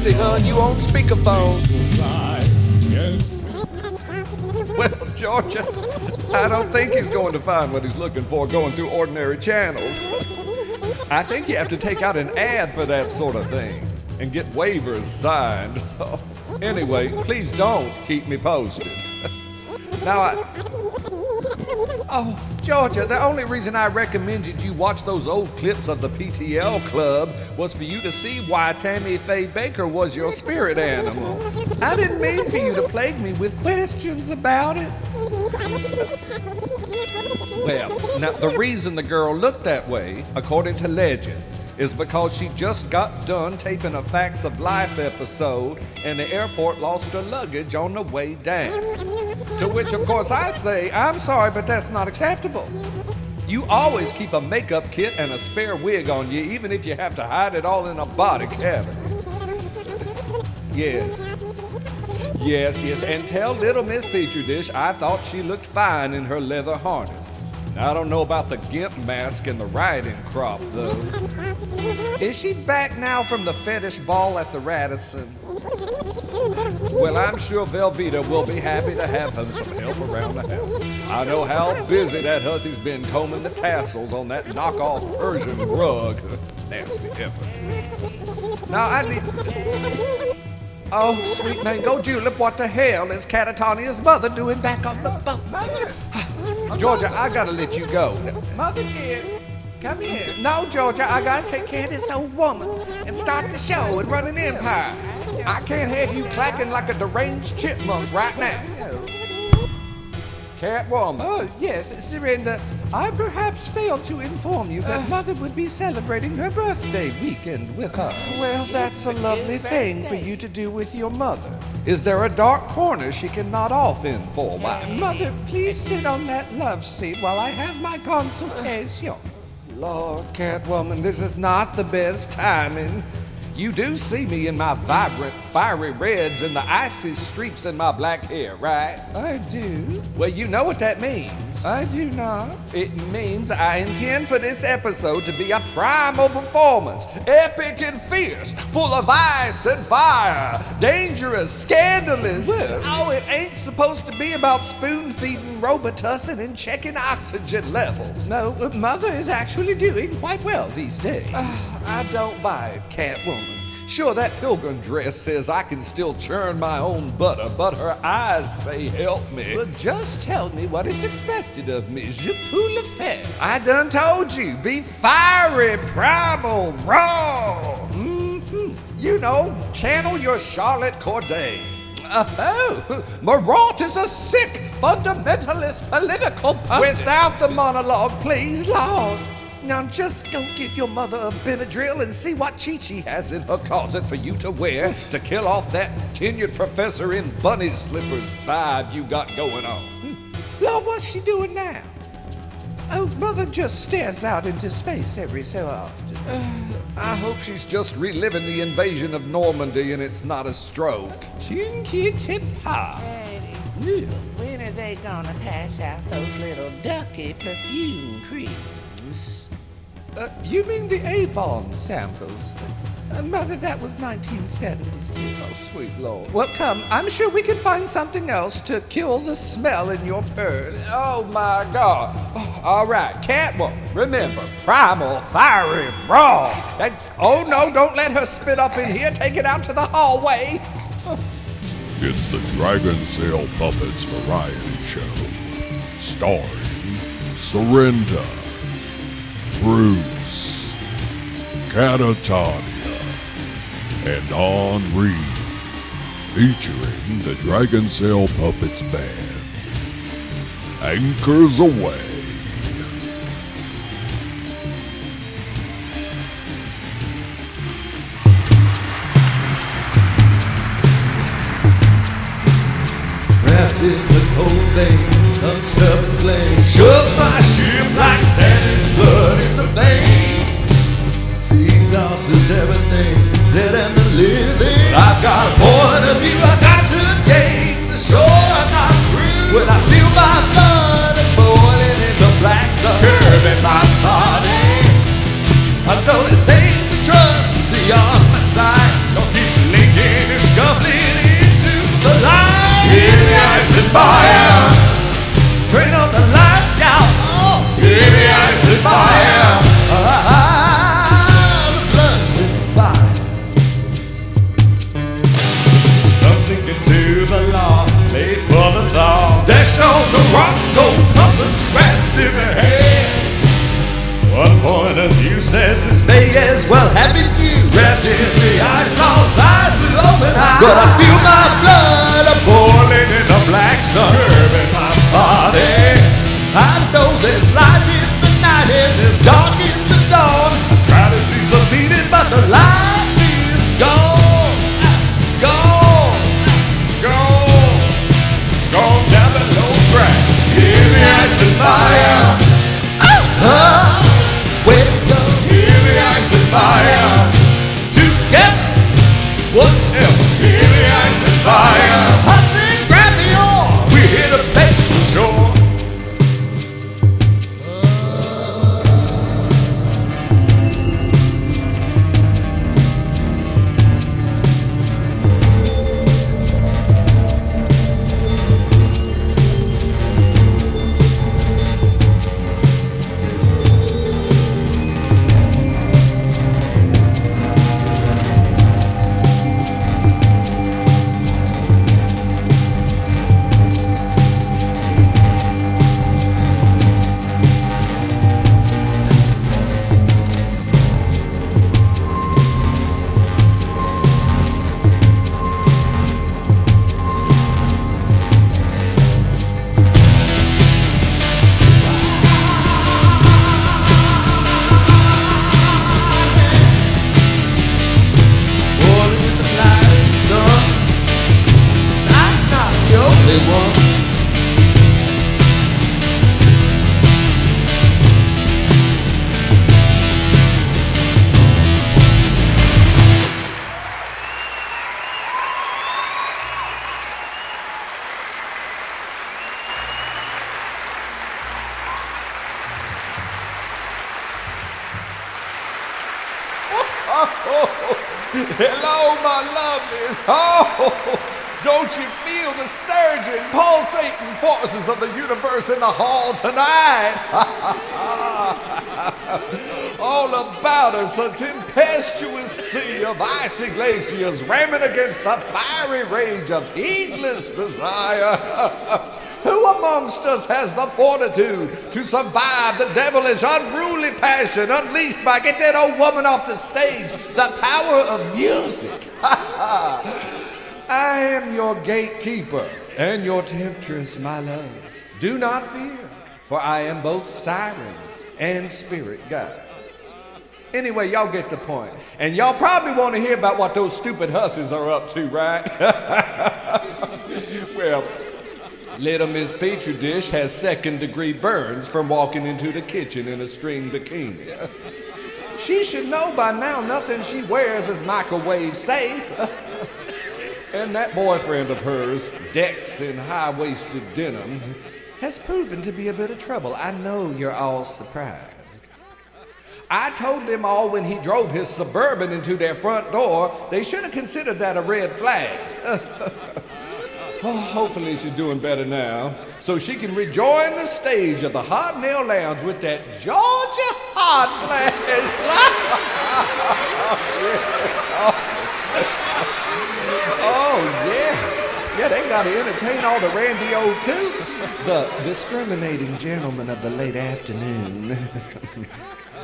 busy, hun. You on speakerphone. Well, Georgia, I don't think he's going to find what he's looking for going through ordinary channels. I think you have to take out an ad for that sort of thing and get waivers signed. Anyway, please don't keep me posted. Now, Georgia, the only reason I recommended you watch those old clips of the PTL Club was for you to see why Tammy Faye Baker was your spirit animal. I didn't mean for you to plague me with questions about it. Well, now the reason the girl looked that way, according to legend, is because she just got done taping a Facts of Life episode and the airport lost her luggage on the way down. To which, of course, I say, I'm sorry, but that's not acceptable. You always keep a makeup kit and a spare wig on you, even if you have to hide it all in a body cavity. Yes, and tell little Miss Petri Dish I thought she looked fine in her leather harness. I don't know about the gimp mask and the riding crop, though. Is she back now from the fetish ball at the Radisson? Well, I'm sure Velveeta will be happy to have her some help around the house. I know how busy that hussy's been combing the tassels on that knockoff Persian rug. Nasty effort. Now, I need... Oh, sweet mango julep, what the hell is Catatonia's mother doing back on the boat? Mother! Georgia, I gotta let you go. Mother dear, come here. No, Georgia, I gotta take care of this old woman and start the show and run an empire. I can't have you clacking like a deranged chipmunk right now. Catwoman. Oh, yes, Surrenda. I perhaps failed to inform you that Mother would be celebrating her birthday weekend with us. Well, that's a lovely thing for you to do with your mother. Is there a dark corner she can nod off in for? Mother, please sit on that love seat while I have my consultation. Lord, Catwoman, this is not the best timing. You do see me in my vibrant, fiery reds and the icy streaks in my black hair, right? I do. Well, you know what that means. I do not. It means I intend for this episode to be a primal performance, epic and fierce, full of ice and fire, dangerous, scandalous. Well, it ain't supposed to be about spoon-feeding, Robitussin, and checking oxygen levels. No, Mother is actually doing quite well these days. I don't buy it, Catwoman. Sure, that pilgrim dress says I can still churn my own butter, but her eyes say help me. Well, just tell me what is expected of me. Je peux le faire. I done told you, be fiery, primal, raw. You know, channel your Charlotte Corday. Marat is a sick, fundamentalist political pundit. Without the monologue, please, Lord. Now just go get your mother a Benadryl and see what Chi-Chi has in her closet for you to wear to kill off that tenured professor in bunny slippers vibe you got going on. Lord, what's she doing now? Oh, Mother just stares out into space every so often. I hope she's just reliving the invasion of Normandy and it's not a stroke. Tip-hop. Daddy, when are they gonna pass out those little ducky perfume creams? You mean the Avon samples? Mother, that was 1976. Oh, sweet Lord. Well, come, I'm sure we can find something else to kill the smell in your purse. Oh, my God. All right, Catwoman, remember, primal, fiery, raw. Oh, no, don't let her spit up in here. Take it out to the hallway. It's the Dragonsail Puppets variety show, starring Surrenda, Bruce, Catatonia, and Henri, featuring the Dragonsail Puppets band. Anchors away. Trapped in the cold veins, some stubborn flame shoves my ship like savage blood in the veins. Sea tosses everything, dead and the living. I've got a point of view, I got to gain the shore. I'm not through when I feel my blood boiling in the black sun, curving my body. I know there's things to trust beyond my sight. Don't keep linking fire. The blood's in fire. Some sink into the law, made for the law. Dash on the rocks, no compass grasped in their hand. One point of view says this may as well have been you. Wrapped in the ice, all sides with open eyes. But I feel my blood boiling in the black sun, curving my body. I know there's light in the night and there's dark in the dawn. I try to seize the beating, but the light is gone. Gone. Gone. Gone down the low track. In the ice and fire. Where to go? In the ice and fire. Together. Whatever. In the ice and fire. I say grab the oar. We're here to make the shore. Hello, my lovelies. Oh, don't you feel the surging, pulsating forces of the universe in the hall tonight? All about us, a tempestuous sea of icy glaciers ramming against the fiery rage of heedless desire. Who amongst us has the fortitude to survive the devilish, unruly passion unleashed by get that old woman off the stage, the power of music? I am your gatekeeper and your temptress, my love. Do not fear, for I am both siren and spirit guide. Anyway, y'all get the point. And y'all probably want to hear about what those stupid hussies are up to, right? Well, little Miss Petri Dish has second-degree burns from walking into the kitchen in a string bikini. She should know by now nothing she wears is microwave safe. And that boyfriend of hers, Dex in high-waisted denim, has proven to be a bit of trouble. I know you're all surprised. I told them all when he drove his Suburban into their front door, they should have considered that a red flag. Oh, hopefully she's doing better now, so she can rejoin the stage of the Hot Nail Lounge with that Georgia hot flash. Oh, yeah. Yeah, they got to entertain all the randy old coots, the discriminating gentlemen of the late afternoon.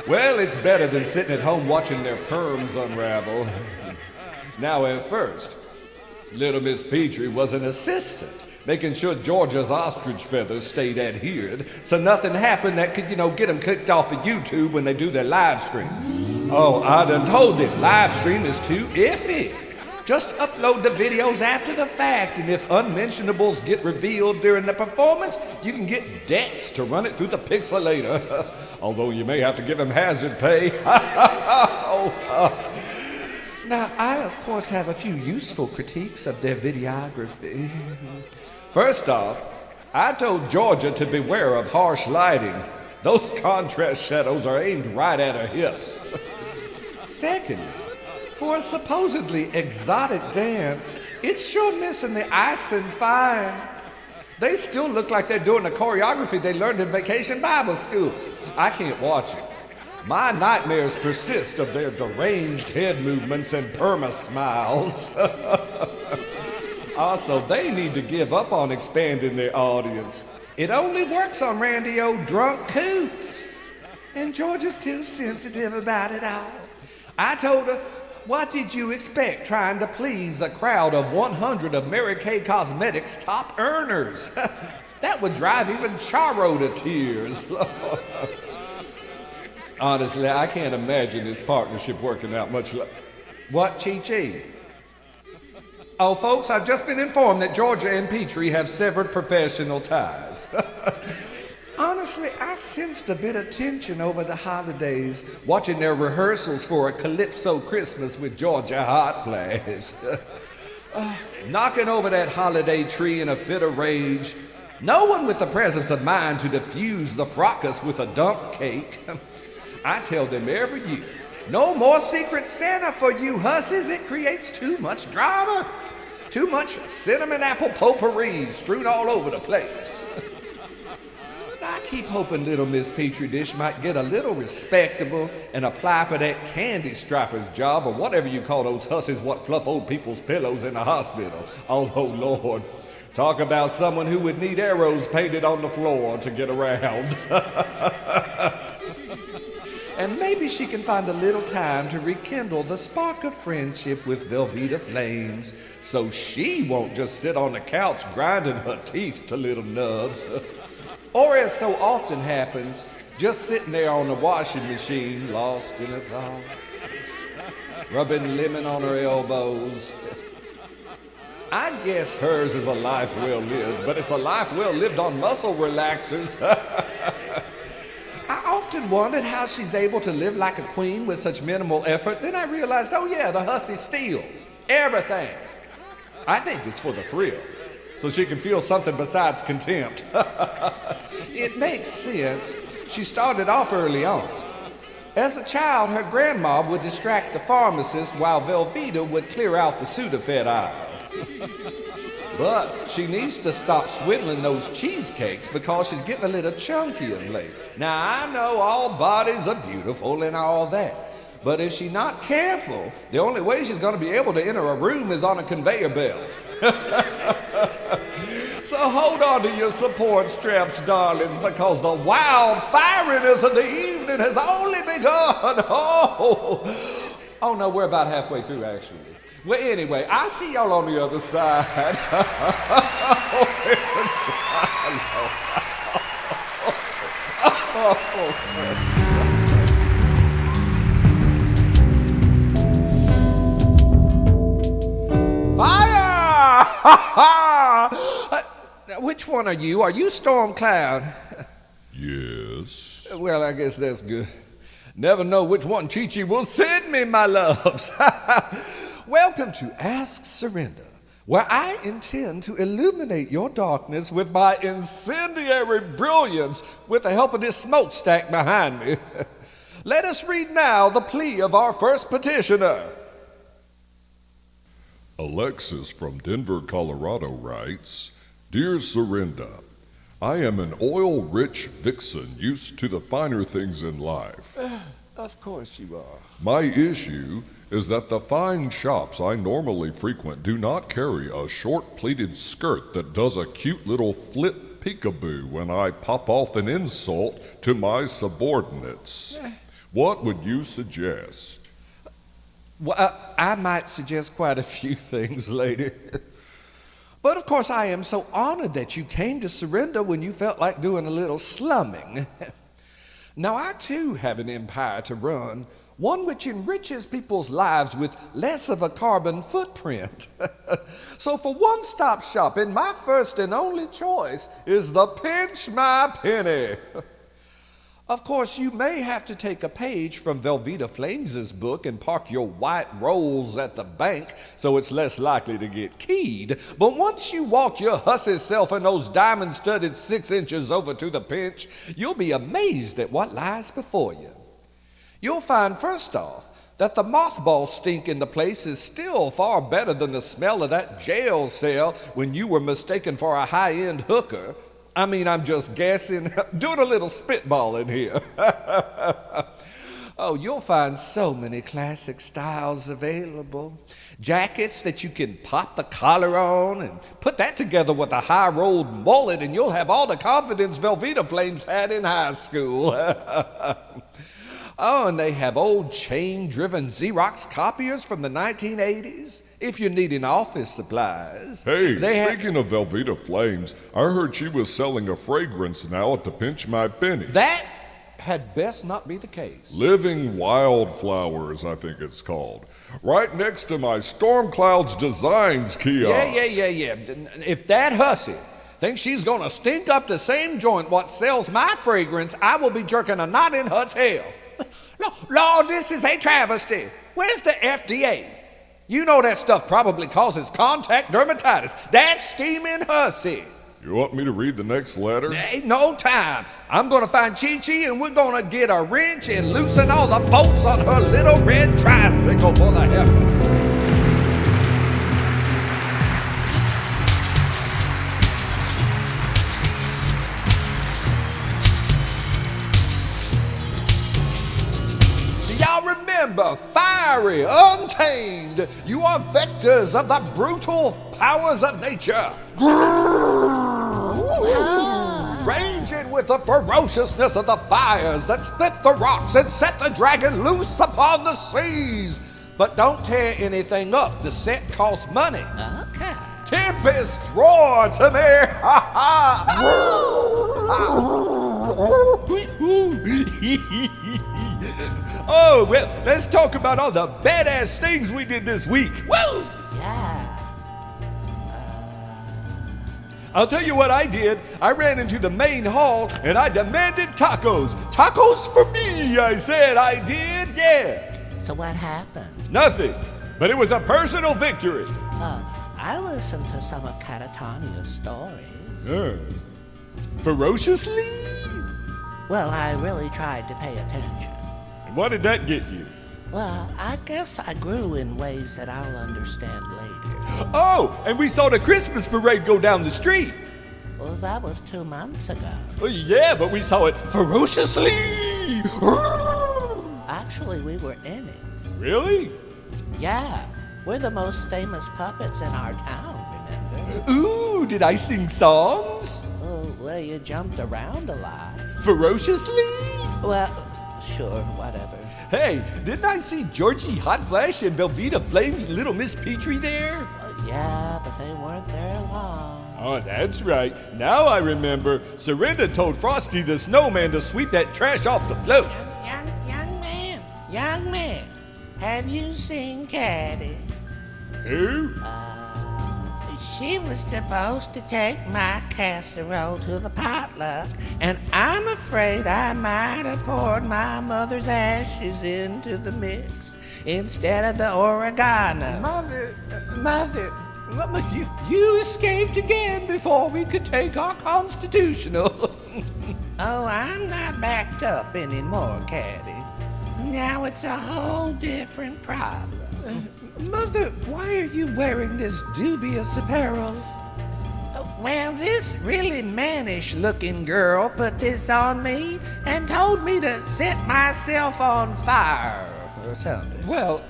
Well, it's better than sitting at home watching their perms unravel. Now, at first, little Miss Petrie was an assistant, making sure Georgia's ostrich feathers stayed adhered, so nothing happened that could, get them kicked off of YouTube when they do their live stream. Oh, I done told them, live stream is too iffy. Just upload the videos after the fact, and if unmentionables get revealed during the performance, you can get Dex to run it through the pixelator. Although you may have to give him hazard pay. Now, I, of course, have a few useful critiques of their videography. First off, I told Georgia to beware of harsh lighting. Those contrast shadows are aimed right at her hips. Second, for a supposedly exotic dance, it's sure missing the ice and fire. They still look like they're doing the choreography they learned in vacation Bible school. I can't watch it. My nightmares persist of their deranged head movements and perma-smiles. Also, they need to give up on expanding their audience. It only works on randy old drunk coots. And Georgia's too sensitive about it all. I told her, what did you expect trying to please a crowd of 100 of Mary Kay Cosmetics' top earners? That would drive even Charo to tears. Honestly, I can't imagine this partnership working out much like... What, Chi-Chi? Oh, folks, I've just been informed that Georgia and Petrie have severed professional ties. Honestly, I sensed a bit of tension over the holidays, watching their rehearsals for a Calypso Christmas with Georgia Hot Flash. Knocking over that holiday tree in a fit of rage. No one with the presence of mind to diffuse the fracas with a dump cake. I tell them every year, no more Secret Santa for you hussies. It creates too much drama. Too much cinnamon apple potpourri strewn all over the place. I keep hoping little Miss Petri Dish might get a little respectable and apply for that candy striper's job or whatever you call those hussies what fluff old people's pillows in the hospital. Although, Lord, talk about someone who would need arrows painted on the floor to get around. And maybe she can find a little time to rekindle the spark of friendship with Velveeta Flames, so she won't just sit on the couch grinding her teeth to little nubs. Or as so often happens, just sitting there on the washing machine, lost in a thought, rubbing lemon on her elbows. I guess hers is a life well lived, but it's a life well lived on muscle relaxers. I often wondered how she's able to live like a queen with such minimal effort. Then I realized, oh yeah, the hussy steals everything. I think it's for the thrill, so she can feel something besides contempt. It makes sense. She started off early on. As a child, her grandma would distract the pharmacist while Velveeta would clear out the Sudafed aisle. But she needs to stop swindling those cheesecakes because she's getting a little chunky of late. Now, I know all bodies are beautiful and all that, but if she's not careful, the only way she's going to be able to enter a room is on a conveyor belt. So hold on to your support straps, darlings, because the wild fieriness of the evening has only begun. Oh no, we're about halfway through, actually. Well, anyway, I'll see y'all on the other side. Fire! Which one are you? Are you Storm Cloud? Yes. Well, I guess that's good. Never know which one Chi-Chi will send me, my loves. Welcome to Ask Surrenda, where I intend to illuminate your darkness with my incendiary brilliance with the help of this smokestack behind me. Let us read now the plea of our first petitioner. Alexis from Denver, Colorado writes, Dear Surrenda, I am an oil-rich vixen used to the finer things in life. Of course you are. My issue is that the fine shops I normally frequent do not carry a short pleated skirt that does a cute little flip peekaboo when I pop off an insult to my subordinates. What would you suggest? Well, I might suggest quite a few things, lady. But of course I am so honored that you came to Surrenda when you felt like doing a little slumming. Now I too have an empire to run, one which enriches people's lives with less of a carbon footprint. So for one-stop shopping, my first and only choice is the Pinch My Penny. Of course, you may have to take a page from Velveeta Flames' book and park your white rolls at the bank so it's less likely to get keyed. But once you walk your hussy self and those diamond-studded 6 inches over to the pinch, you'll be amazed at what lies before you. You'll find, first off, that the mothball stink in the place is still far better than the smell of that jail cell when you were mistaken for a high-end hooker. I mean, I'm just guessing, doing a little spitballing here. Oh, you'll find so many classic styles available. Jackets that you can pop the collar on and put that together with a high-rolled mullet and you'll have all the confidence Velveeta Flames had in high school. Oh, and they have old chain-driven Xerox copiers from the 1980s if you're needing office supplies. Hey, speaking of Velveeta Flames, I heard she was selling a fragrance now at the Pinch My Penny. That had best not be the case. Living Wildflowers, I think it's called. Right next to my Storm Clouds Designs kiosk. Yeah. If that hussy thinks she's gonna stink up the same joint what sells my fragrance, I will be jerking a knot in her tail. Lord, this is a travesty. Where's the FDA? You know that stuff probably causes contact dermatitis. That scheming hussy. You want me to read the next letter? Ain't no time. I'm gonna find Chi-Chi and we're gonna get a wrench and loosen all the bolts on her little red tricycle for the heifer. Y'all remember, fiery, untamed, you are vectors of the brutal powers of nature. Raging with the ferociousness of the fires that split the rocks and set the dragon loose upon the seas. But don't tear anything up, the set costs money. Okay. Tempest, roar to me! Ha ha! Oh, well, let's talk about all the badass things we did this week. Woo! Yeah. I'll tell you what I did. I ran into the main hall and I demanded tacos. Tacos for me, I said. I did, yeah. So what happened? Nothing, but it was a personal victory. Oh, I listened to some of Catatonia's stories. Ferociously? Well, I really tried to pay attention. What did that get you? Well, I guess I grew in ways that I'll understand later. Oh, and we saw the Christmas parade go down the street. Well, that was 2 months ago. Well, yeah, but we saw it ferociously. Actually, we were in it. Really? Yeah, we're the most famous puppets in our town, remember? Ooh, did I sing songs? Oh, well, you jumped around a lot. Ferociously? Well, sure, whatever. Hey, didn't I see Georgie Hot Flash and Velveeta Flames and Little Miss Petrie there? Yeah, but they weren't there long. Oh, that's right. Now I remember. Surrenda told Frosty the Snowman to sweep that trash off the float. Young man, have you seen Caddy? Who? She was supposed to take my casserole to the potluck, and I'm afraid I might have poured my mother's ashes into the mix instead of the oregano. Mother, you escaped again before we could take our constitutional. Oh, I'm not backed up anymore, Caddy. Now it's a whole different problem. Mother, why are you wearing this dubious apparel? Well, this really mannish-looking girl put this on me and told me to set myself on fire or something. Well,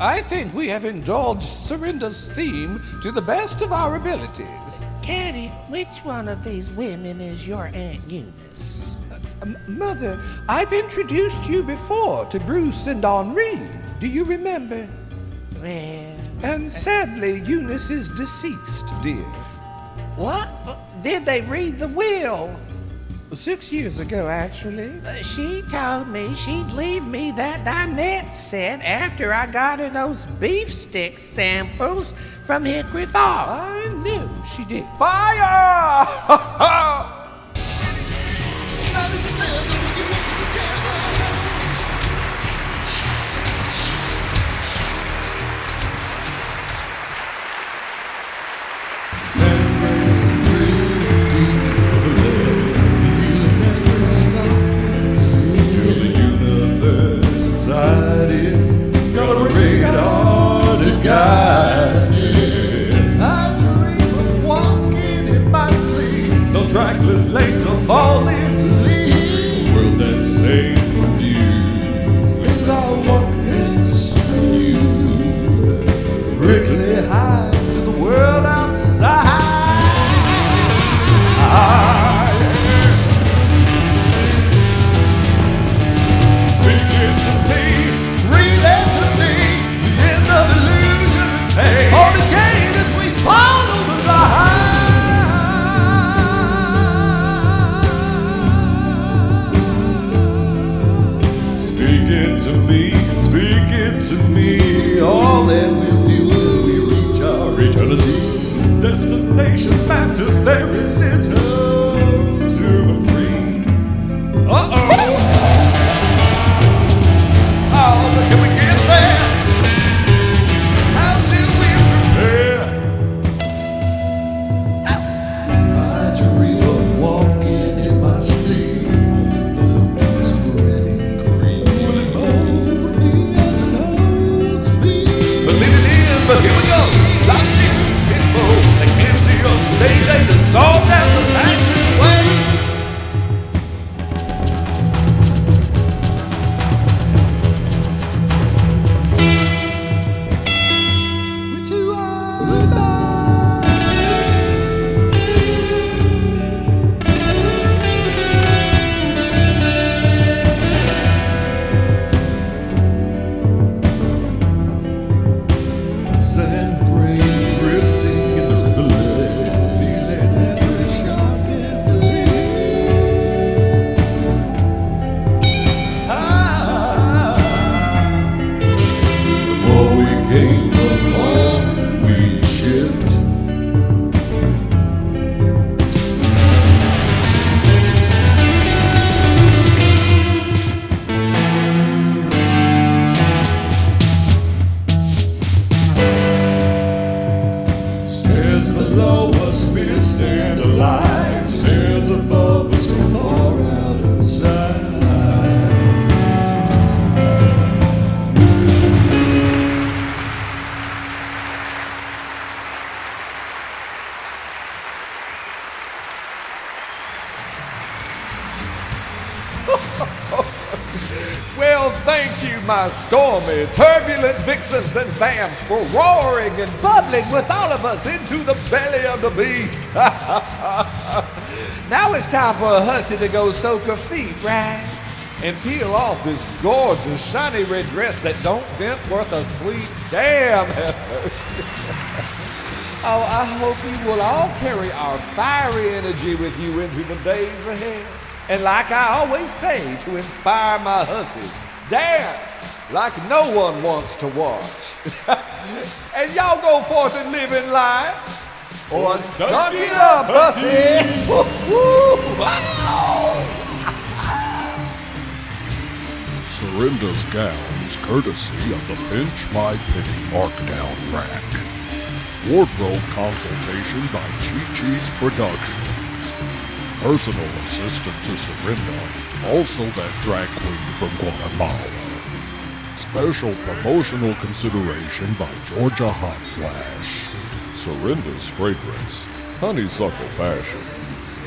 I think we have indulged Surrenda's theme to the best of our abilities. Caddy, which one of these women is your Aunt Eunice? Mother, I've introduced you before to Bruce and Henri. Do you remember? Well... And sadly, Eunice is deceased, dear. What? Did they read the will? 6 years ago, actually. She told me she'd leave me that dinette set after I got her those beefsteak samples from Hickory Farm. I knew she did. Fire! Track Speak it to me, speak it to me. All that we'll feel when we reach our eternity. Destination matters very little to the free. Uh-oh. Oh, but can we get there? How will we prepare? I dream of walking in my sleep. Spreading green. Will it hold me as it holds me? But leave it in, but here we go. Locked in, tempo. They can't see us. They dissolve down the fastest way. Well, thank you, my stormy, turbulent vixens and vamps, for roaring and bubbling with all of us into the belly of the beast. Now it's time for a hussy to go soak her feet, right? And peel off this gorgeous, shiny red dress that don't vent worth a sweet damn. Oh, I hope you will all carry our fiery energy with you into the days ahead. And like I always say to inspire my hussies, dance like no one wants to watch. And y'all go forth and live in life, or suck it up, hussies. Surrenda's gowns, courtesy of the Pinch My Penny markdown rack. Wardrobe consultation by Chi-Chi's Productions. Personal assistant to Surrenda, also that drag queen from Guatemala. Special promotional consideration by Georgia Hot Flash. Surrenda's fragrance, honeysuckle passion.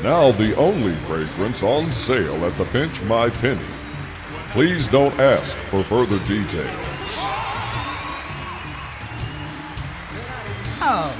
Now the only fragrance on sale at the Pinch My Penny. Please don't ask for further details. Oh,